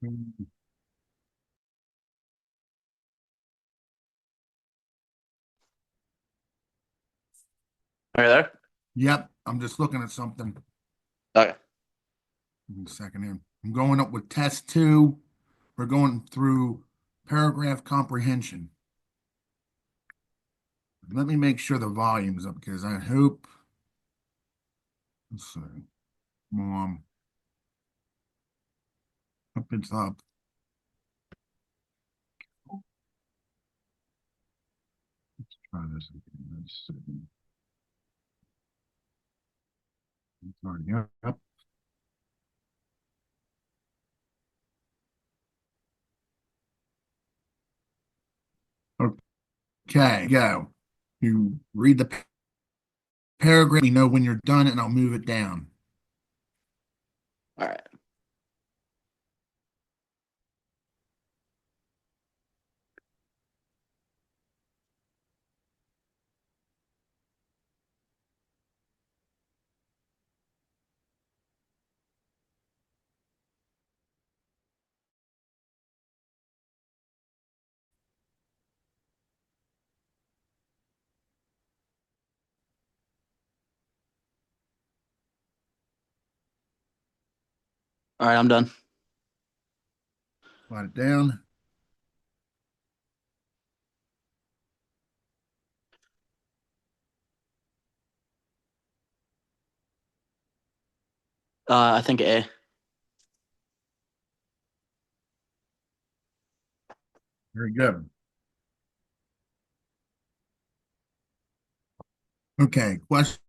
Are you there? Yep, I'm just looking at something. Okay. Give me a second here. I'm going up with test two. We're going through paragraph comprehension. Let me make sure the volume's up because I hope. Let's see. Mom, hope it's up. Let's try this again. Let's see. It's already up. Okay, go. You read the paragraph. You know when you're done, and I'll move it down. All right. All right, I'm done. Write it down. I think A. Very good. Okay, question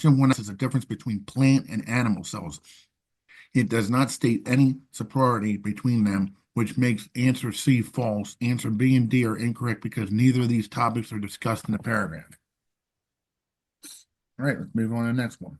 one is the difference between plant and animal cells. It does not state any superiority between them, which makes answer C false. Answer B and D are incorrect because neither of these topics are discussed in the paragraph. All right, let's move on to the next one.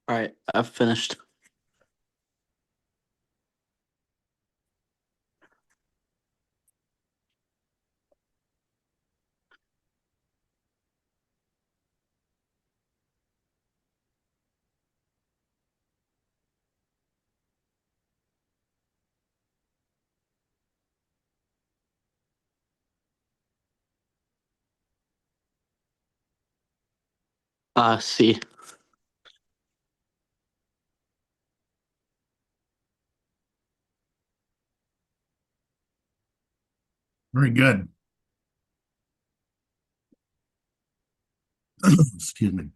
All right, I've finished. C. Very good. Excuse me.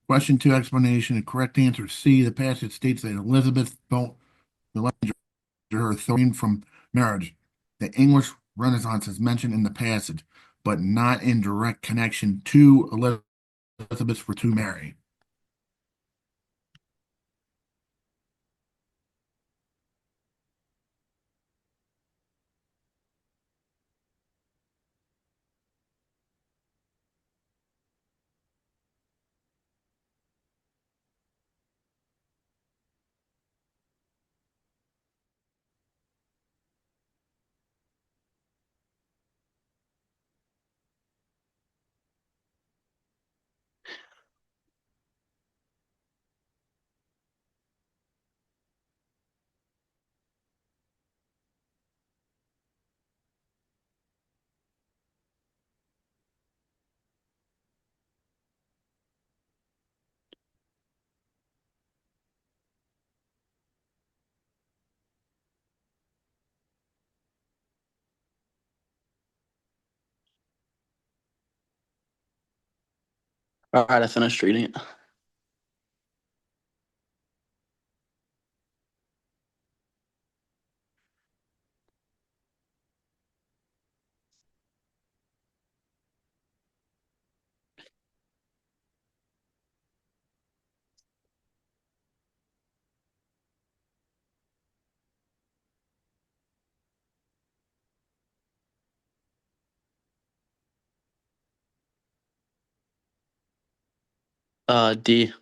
Question two explanation. The correct answer is C. The passage states that Elizabeth felt the lecture her authority from marriage. The English Renaissance is mentioned in the passage. but not in direct connection to Elizabeth for to marry. All right, I finished reading it. D.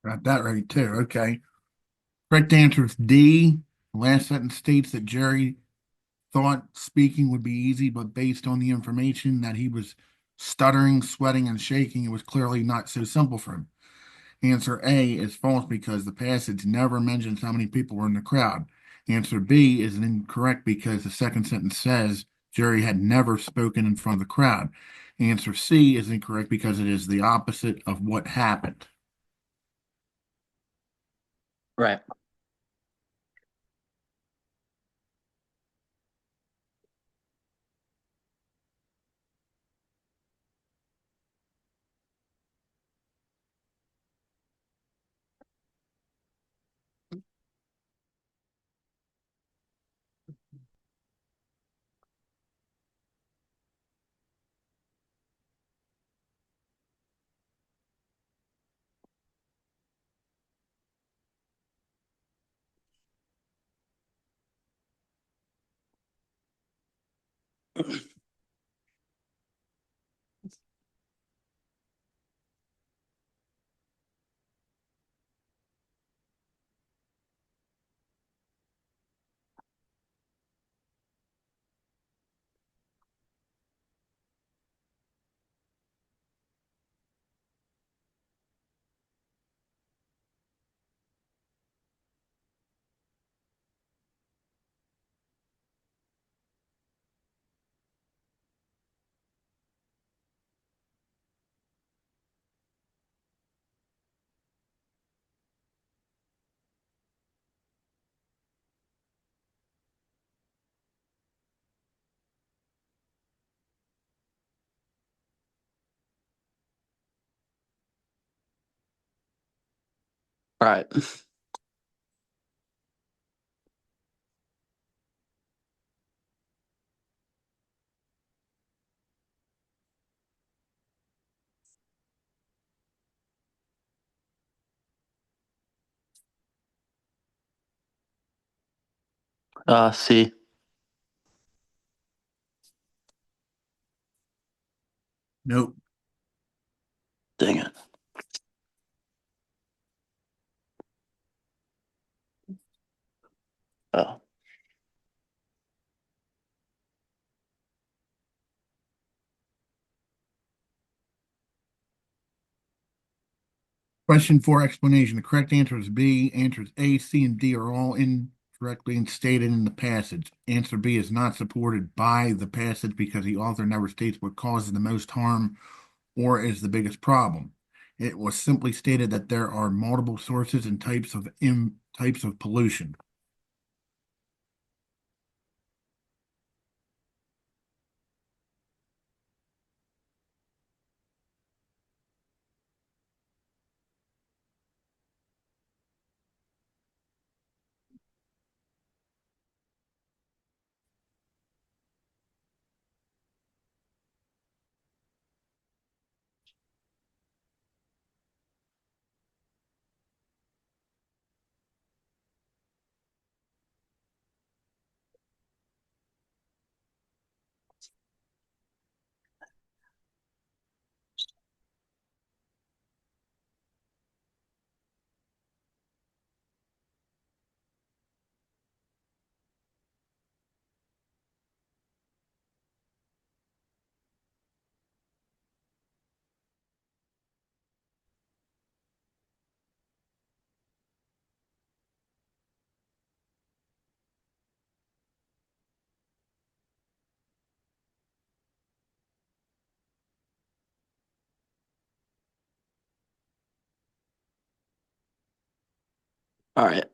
Got that right too. Okay. Correct answer is D. The last sentence states that Jerry thought speaking would be easy, but based on the information that he was stuttering, sweating, and shaking, it was clearly not so simple for him. Answer A is false because the passage never mentions how many people were in the crowd. Answer B is incorrect because the second sentence says Jerry had never spoken in front of the crowd. Answer C is incorrect because it is the opposite of what happened. Right. All right. C. Nope. Dang it. Oh. Question four explanation. The correct answer is B. Answers A, C, and D are all incorrectly stated in the passage. Answer B is not supported by the passage because the author never states what causes the most harm or is the biggest problem. It was simply stated that there are multiple sources and types of pollution. All right.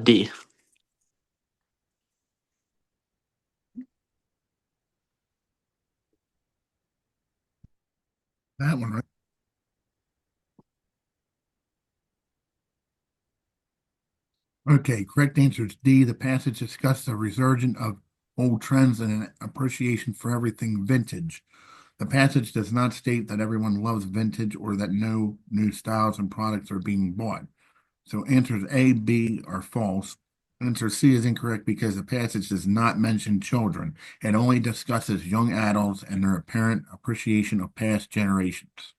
D. That one, right? Okay, correct answer is D. The passage discusses a resurgence of old trends and an appreciation for everything vintage. The passage does not state that everyone loves vintage or that no new styles and products are being bought. So answers A, B are false. Answer C is incorrect because the passage does not mention children. It only discusses young adults and their apparent appreciation of past generations.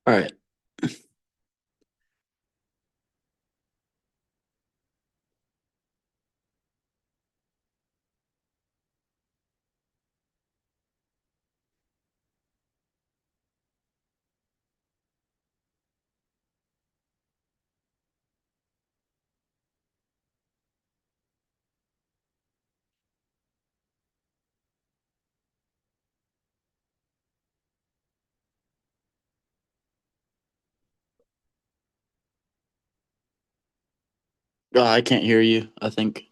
All right. I can't hear you. I think.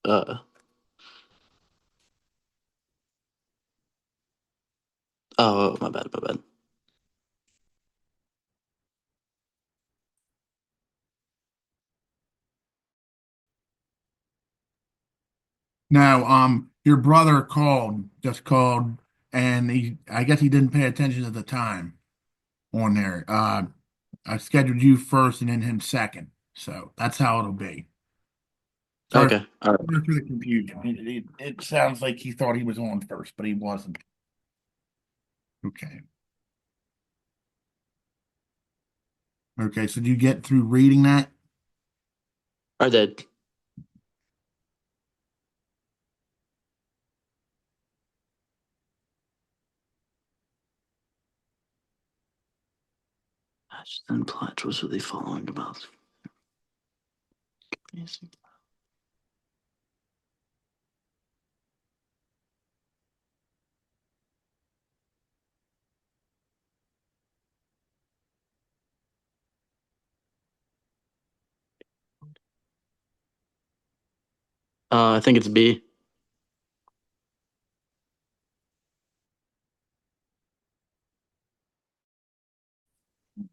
Uh. Oh, my bad. My bad. Now, your brother just called, and I guess he didn't pay attention at the time on there. I scheduled you first and then him second. So that's how it'll be. Sorry, Okay. All right. sorry for the confusion. It sounds like he thought he was on first, but he wasn't. Okay. Okay. So did you get through reading that? I did. Ashton Platch was really following about. I think it's B.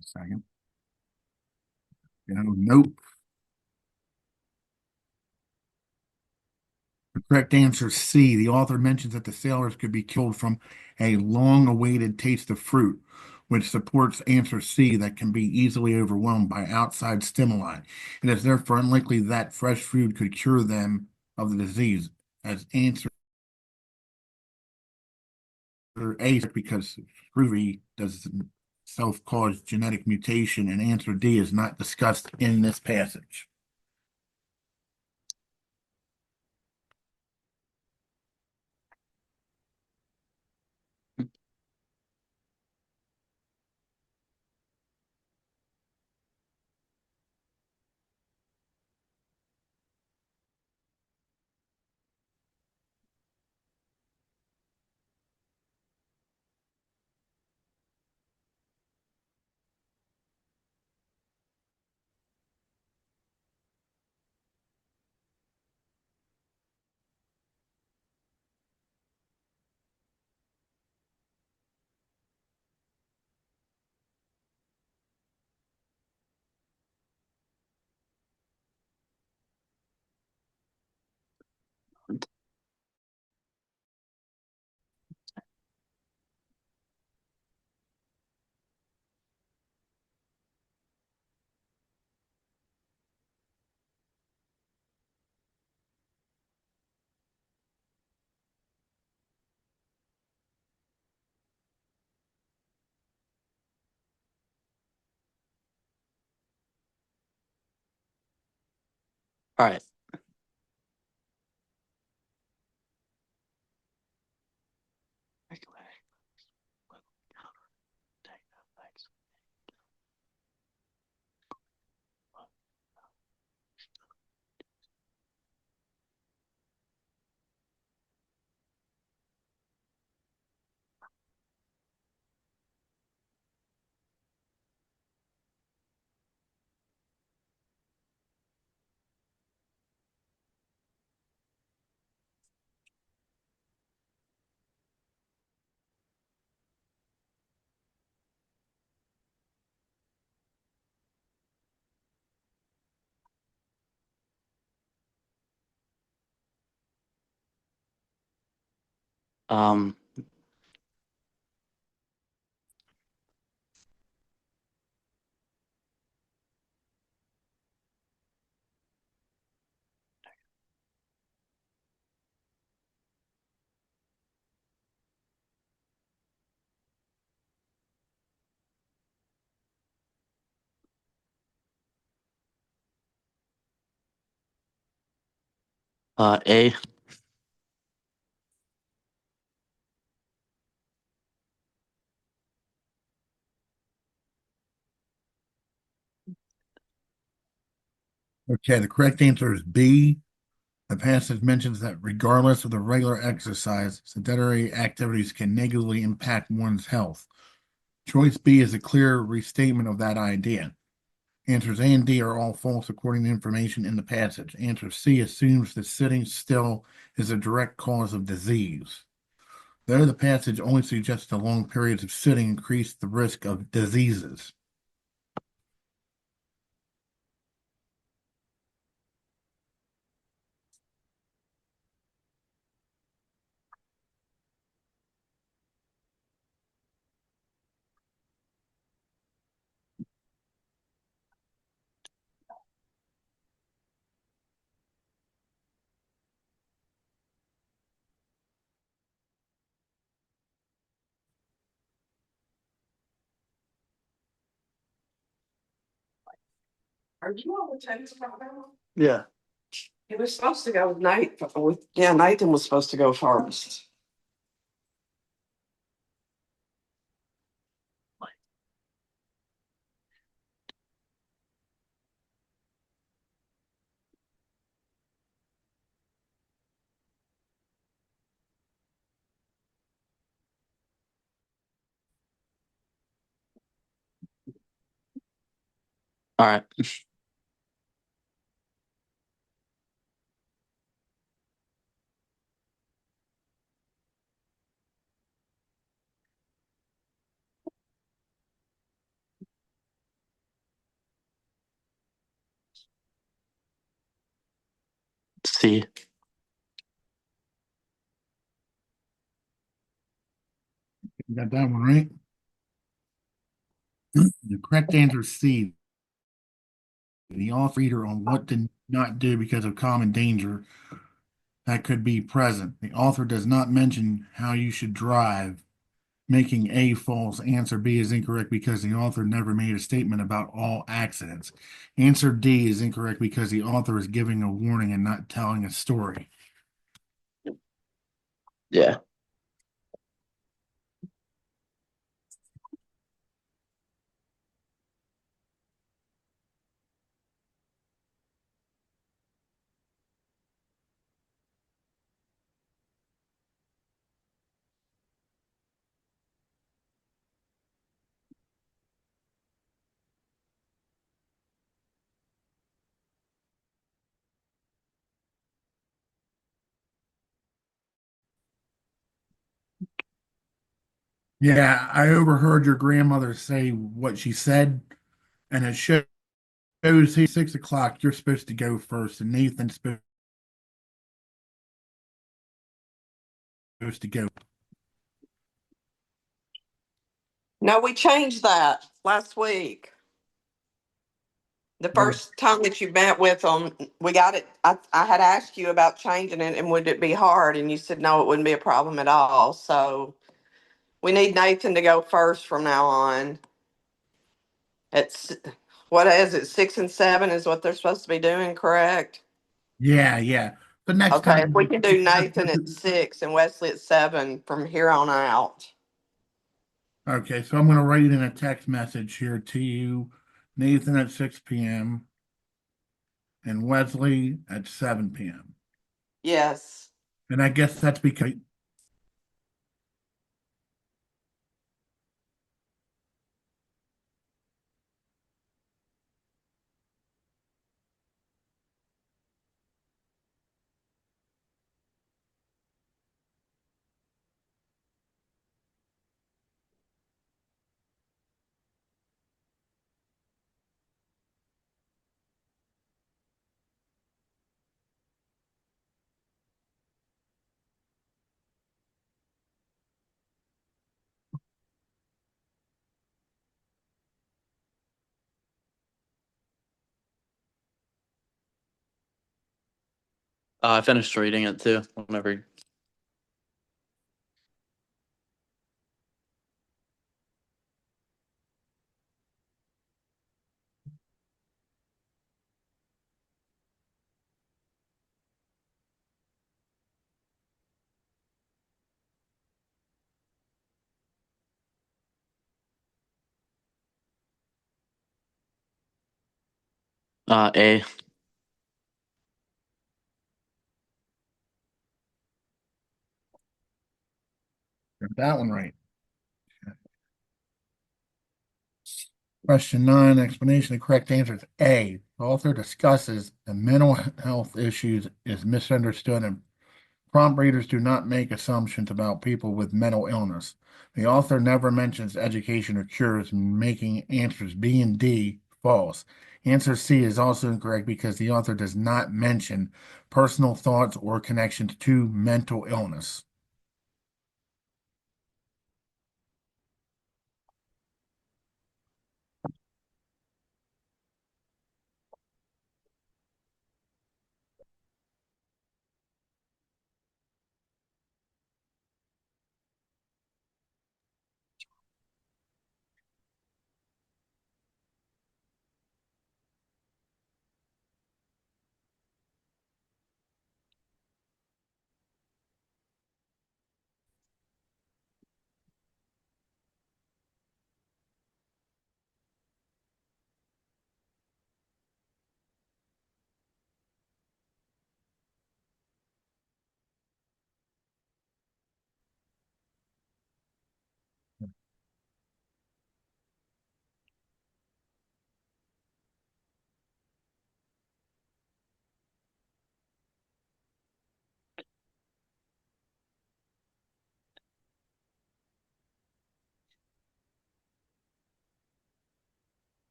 Second. Nope. The correct answer is C. The author mentions that the sailors could be killed from a long-awaited taste of fruit. which supports answer C that can be easily overwhelmed by outside stimuli. It is therefore unlikely that fresh food could cure them of the disease, as answer A because scurvy does self-caused genetic mutation, and answer D is not discussed in this passage. All right. Um, A. Okay, the correct answer is B. The passage mentions that regardless of the regular exercise, sedentary activities can negatively impact one's health. Choice B is a clear restatement of that idea. Answers A and D are all false according to information in the passage. Answer C assumes that sitting still is a direct cause of disease. Though the passage only suggests that long periods of sitting increase the risk of diseases. Are you on the tennis program? Yeah. He was supposed to go with Nathan was supposed to go first. All right. C. You got that one right? The correct answer is C. The author reader on what to not do because of common danger that could be present. The author does not mention how you should drive, making A false. Answer B is incorrect because the author never made a statement about all accidents. Answer D is incorrect because the author is giving a warning and not telling a story. Yeah. Yeah, I overheard your grandmother say what she said, and it shows here 6 o'clock. You're supposed to go first, and Nathan's supposed to go. No, we changed that last week. The first time that you met with them, we got it. I had asked you about changing it and would it be hard? And you said, no, it wouldn't be a problem at all. So we need Nathan to go first from now on. It's, what is it, 6 and 7 is what they're supposed to be doing, correct? Yeah, yeah. But next Okay, if we time, can do Nathan at 6 and Wesley at 7 from here on out. okay, so I'm going to write in a text message here to you, Nathan at 6 p.m. and Wesley at 7 p.m. Yes. And I guess that's because, I finished reading it too. Whenever. A. that one right. Question 9, explanation. The correct answer is A. The author discusses the mental health issues is misunderstood and prompt readers do not make assumptions about people with mental illness. The author never mentions education or cures, making answers B and D false. Answer C is also incorrect because the author does not mention personal thoughts or connections to mental illness.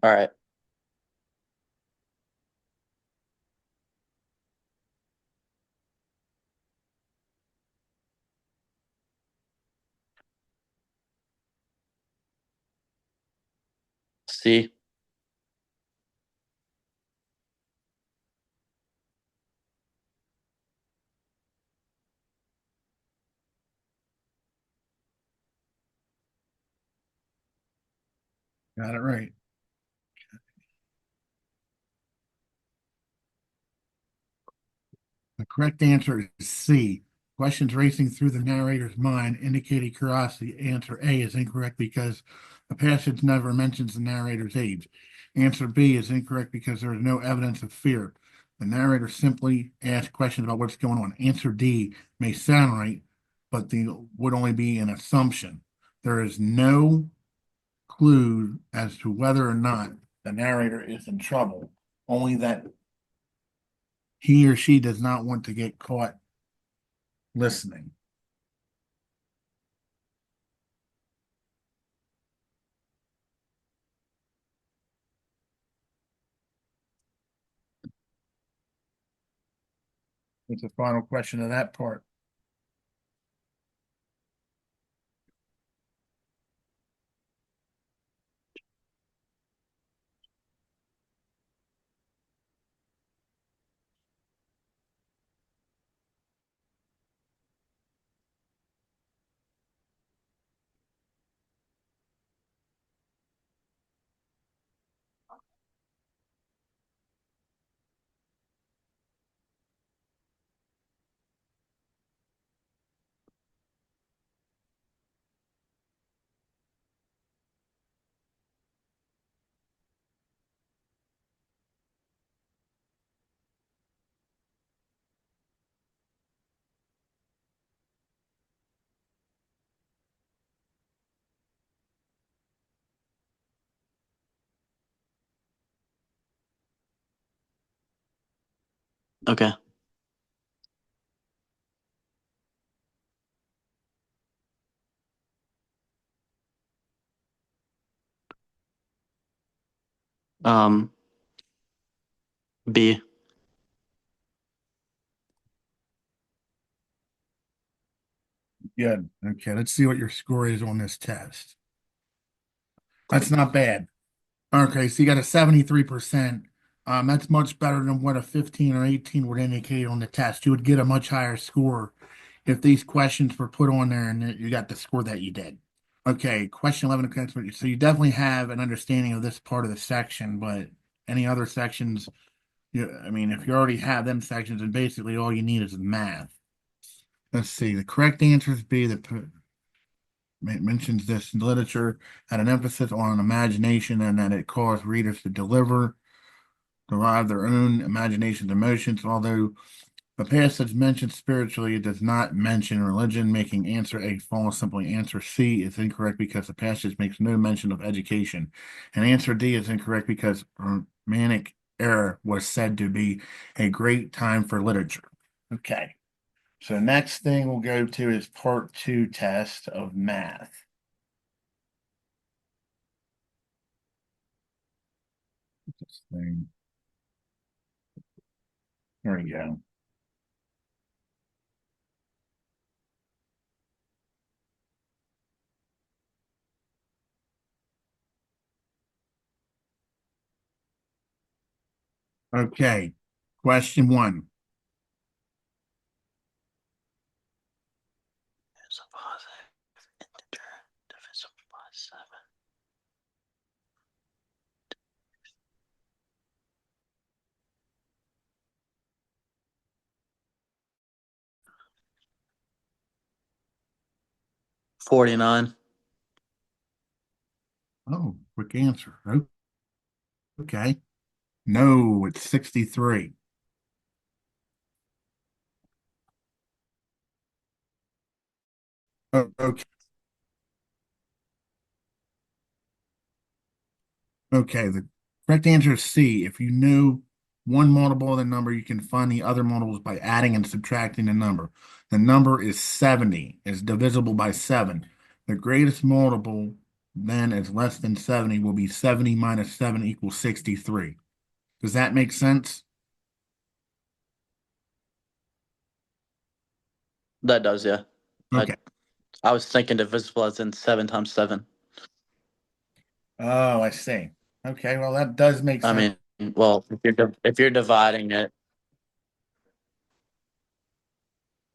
All right. C. Got it right. The correct answer is C. Questions racing through the narrator's mind indicate a curiosity. Answer A is incorrect because the passage never mentions the narrator's age. Answer B is incorrect because there is no evidence of fear. The narrator simply asks questions about what's going on. Answer D may sound right, but would only be an assumption. There is no clue as to whether or not the narrator is in trouble, only that he or she does not want to get caught listening. What's the final question of that part? Okay. Um, B. Good. Okay, let's see what your score is on this test. That's not bad. Okay, so you got a 73%. That's much better than what a 15 or 18 would indicate on the test. You would get a much higher score if these questions were put on there and you got the score that you did. Okay, question 11. Okay, so you definitely have an understanding of this part of the section, but any other sections, I mean, if you already have them sections, then basically all you need is math. Let's see. The correct answer is B. Mentions this literature had an emphasis on imagination and that it caused readers to derive their own imaginations, emotions. Although the passage mentions spiritually, it does not mention religion, making answer A false. Simply answer C is incorrect because the passage makes no mention of education. And answer D is incorrect because Romantic era was said to be a great time for literature. Okay. So next thing we'll go to is part 2 test of math. This thing. There we go. Okay. Question 1. Is a positive integer divisible by 7. $49. Oh, quick answer. Okay. No, it's 63. Okay. Okay. The correct answer is C. If you know one multiple of the number, you can find the other multiples by adding and subtracting the number. The number is 70, is divisible by 7. The greatest multiple then is less than 70 will be 70 minus 7 equals 63. Does that make sense? That does, yeah. Okay. I was thinking divisible as in 7 times 7. Oh, I see. Okay, well, that does make I sense. mean, well, if you're dividing it,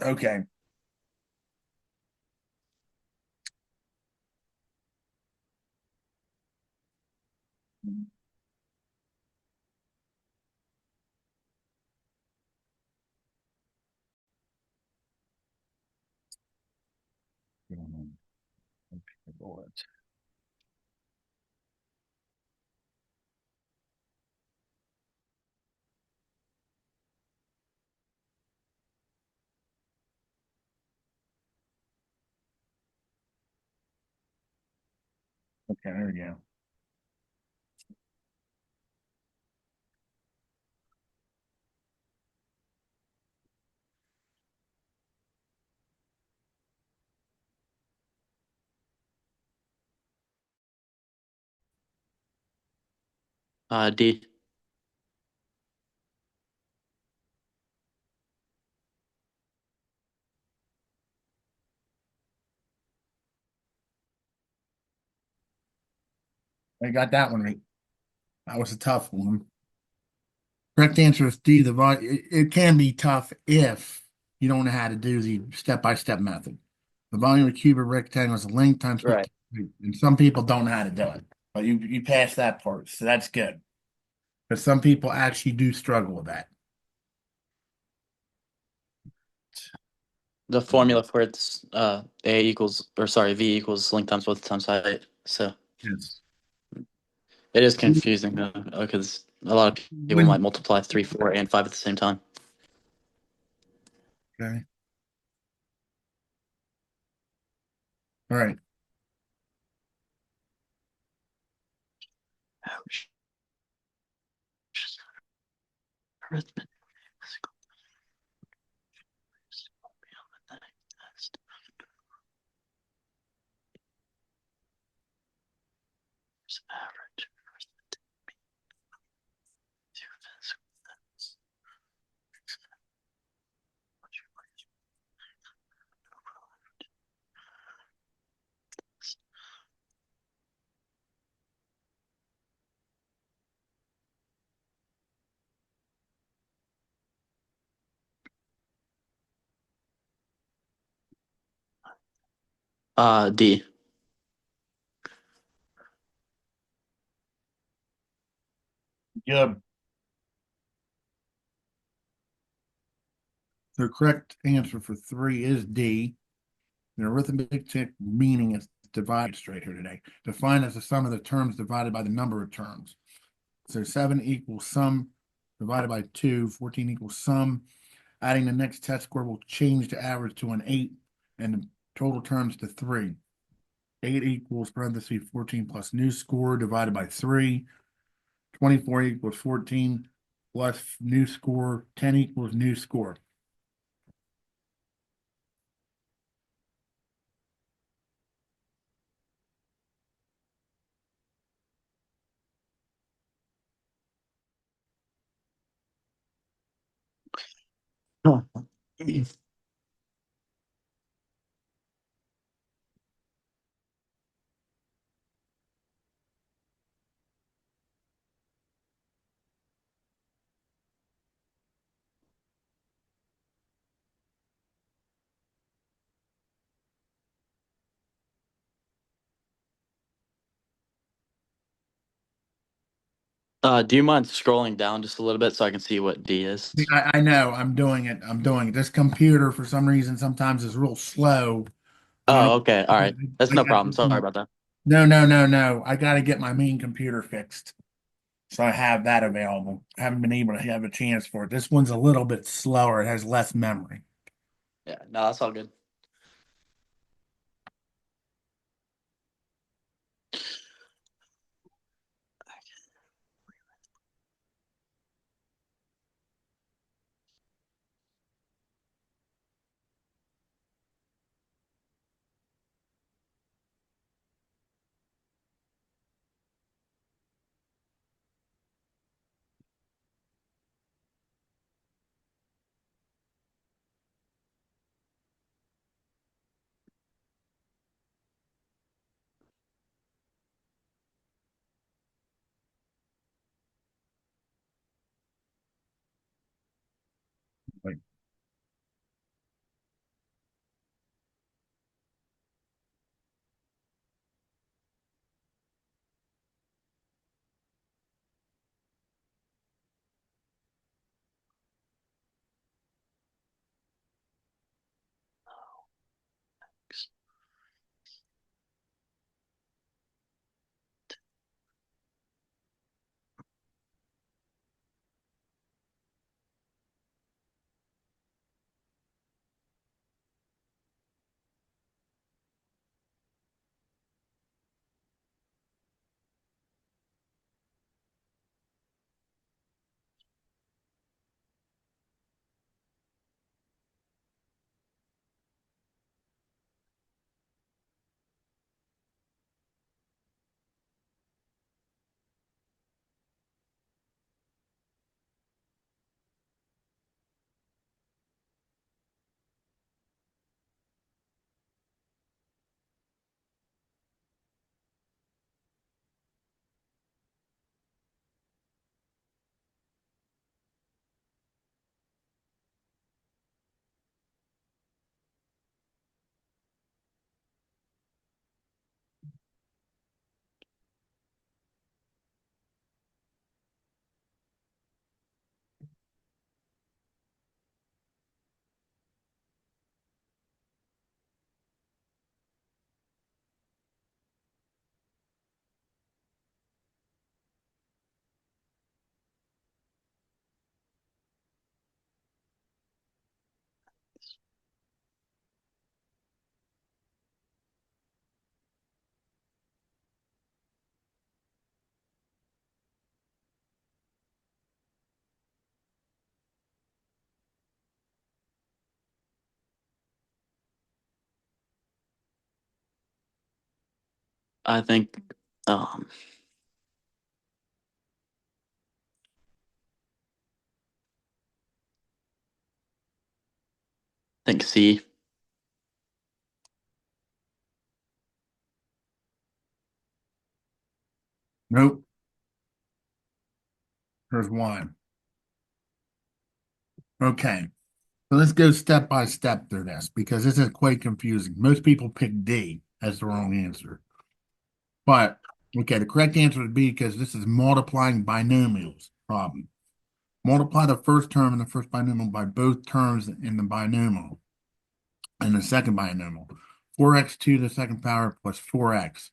Okay. Okay, there we go. D. I got that one right. That was a tough one. Correct answer is D. It can be tough if you don't know how to do the step-by-step method. The volume of a cube or rectangle is the length times Right. 50. And some people don't know how to do it. But you pass that part, so that's good. But some people actually do struggle with that. The formula for it's A equals, or sorry, V equals length times width times height. So Yes. it is confusing because a lot of people When might multiply 3, 4, and 5 at the same time. okay. All right. Arithmetic. Average. D. Good. The correct answer for 3 is D. The arithmetic meaning is divided straight here today. Defined as the sum of the terms divided by the number of terms. So 7 equals sum divided by 2, 14 equals sum. Adding the next test score will change the average to an 8 and the total terms to 3. 8 equals parentheses 14 plus new score divided by 3. 24 equals 14 plus new score. 10 equals new score. Huh. Do you mind scrolling down just a little bit so I can see what D is? I know I'm doing it. I'm doing it. This computer, for some reason, sometimes is real slow. When Oh, okay. All right. That's I no got problem. Sorry about that. no. I got to get my main computer fixed. So I have that available. I haven't been able to have a chance for it. This one's a little bit slower. It has less memory. Yeah, no, that's all good. I um think C. Nope. Here's why. Okay. So let's go step by step through this because this is quite confusing. Most people pick D as the wrong answer. But okay, the correct answer would be because this is multiplying binomials problem. Multiply the first term in the first binomial by both terms in the binomial and the second binomial. 4x to the second power plus 4x.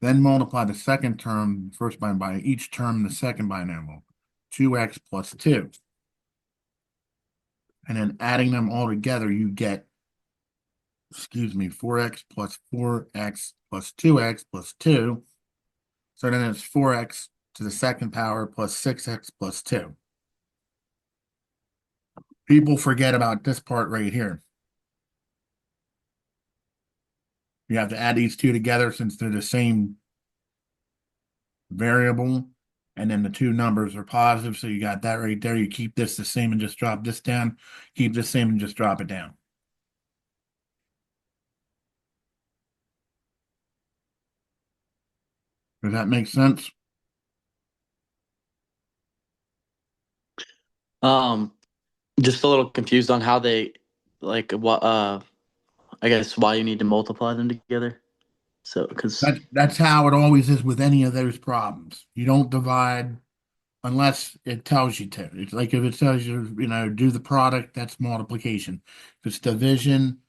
Then multiply the second term, first by each term in the second binomial. 2x plus 2. And then adding them all together, you get, 4x plus 4x plus 2x plus 2. So then it's 4x to the second power plus 6x plus 2. People forget about this part right here. You have to add these two together since they're the same variable. And then the two numbers are positive. So you got that right there. You keep this the same and just drop this down. Keep this same and just drop it down. Does that make sense? Um, just a little confused on how they like what I guess why you need to multiply them together. So because That's how it always is with any of those problems. You don't divide unless it tells you to. It's like if it tells you, do the product, that's multiplication. If it's division,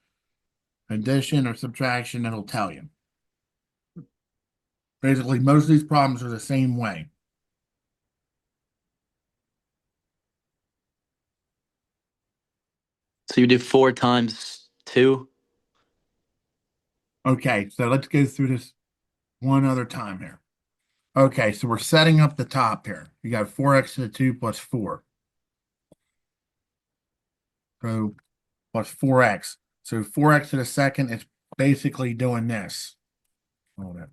addition, or subtraction, it'll tell you. Basically, most of these problems are the same way. so you do 4 times 2. Okay, so let's go through this one other time here. Okay, so we're setting up the top here. You got 4x to the 2 plus 4. So plus 4x. So 4x to the second is basically doing this. Hold it.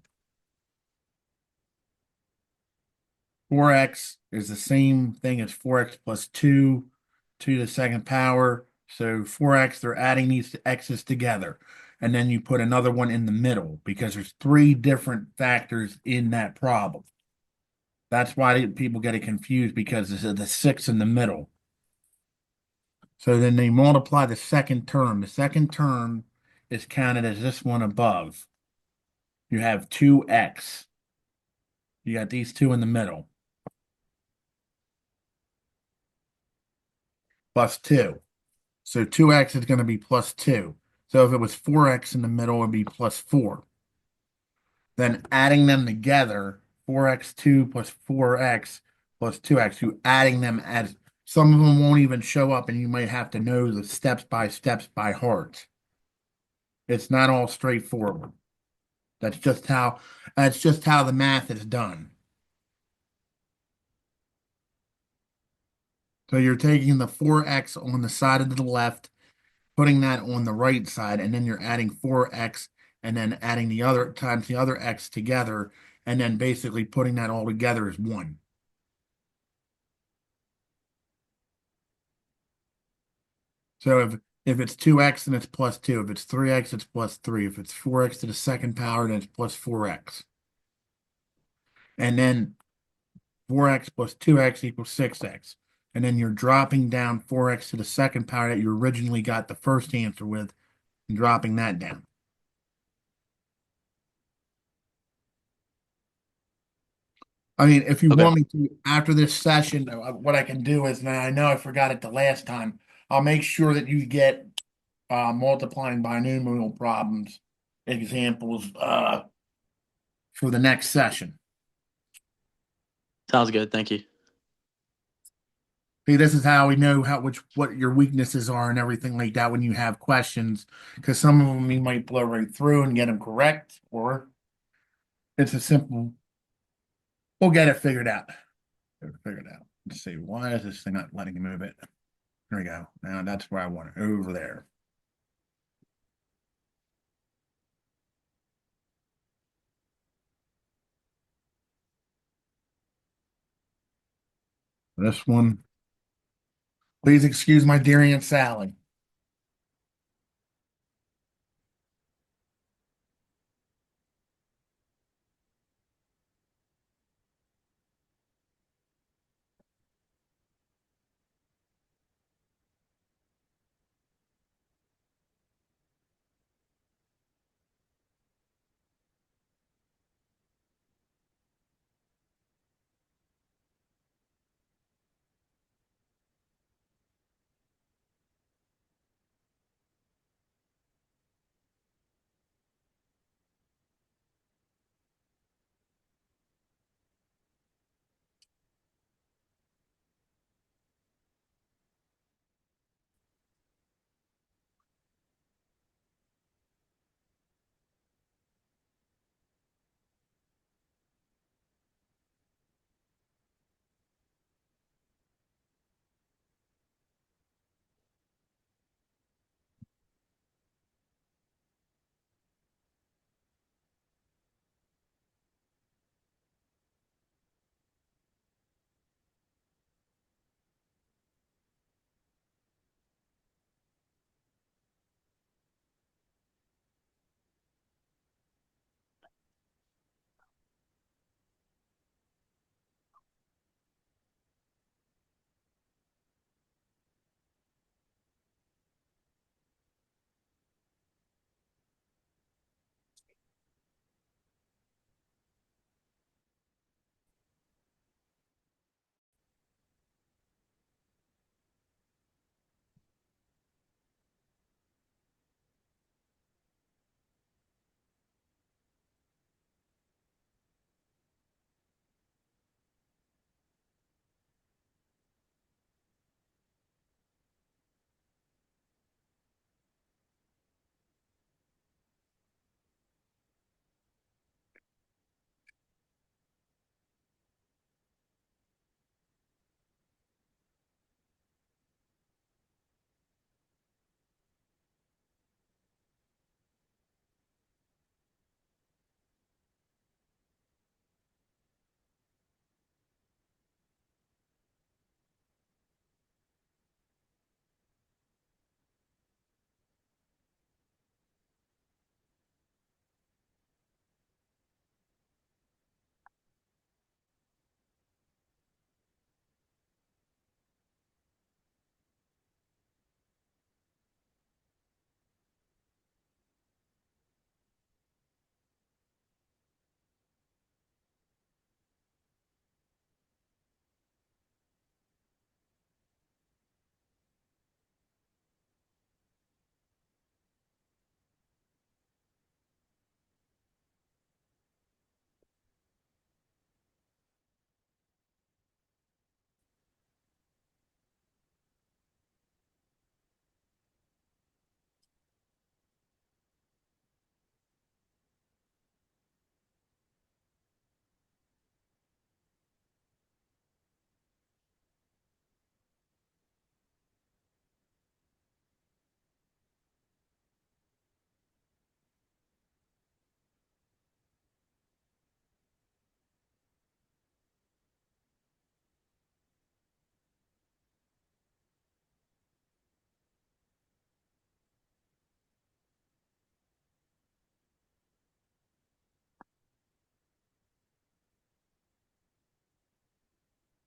4x is the same thing as 4x plus 2 to the second power. So 4x, they're adding these x's together. And then you put another one in the middle because there's three different factors in that problem. That's why people get it confused because there's the 6 in the middle. So then they multiply the second term. The second term is counted as this one above. You have 2x. You got these two in the middle. Plus 2. So 2x is going to be plus 2. So if it was 4x in the middle, it would be plus 4. Then adding them together, 4x2 plus 4x plus 2x, you adding them as some of them won't even show up, and you might have to know the steps by heart. It's not all straightforward. That's just how the math is done. So you're taking the 4x on the side of the left, putting that on the right side, and then you're adding 4x and then adding the other times the other x together, and then basically putting that all together as one. So if it's 2x, then it's plus 2. If it's 3x, it's plus 3. If it's 4x to the second power, then it's plus 4x. And then 4x plus 2x equals 6x. And then you're dropping down 4x to the second power that you originally got the first answer with and dropping that down. I mean, if you Okay, want me to, after this session, what I can do is, now I know I forgot it the last time, I'll make sure that you get multiplying binomial problems examples for the next session. sounds good. Thank you. See, this is how we know what your weaknesses are and everything like that when you have questions, because some of them you might blow right through and get them correct, or it's a simple. We'll get it figured out. Figured out. Let's see. Why is this thing not letting me move it? There we go. Now that's where I want it. Over there. This one, please excuse my dear Aunt Sally.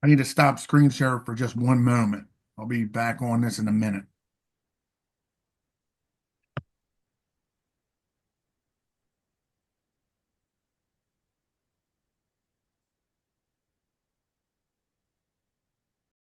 I need to stop screen share for just one moment. I'll be back on this in a minute.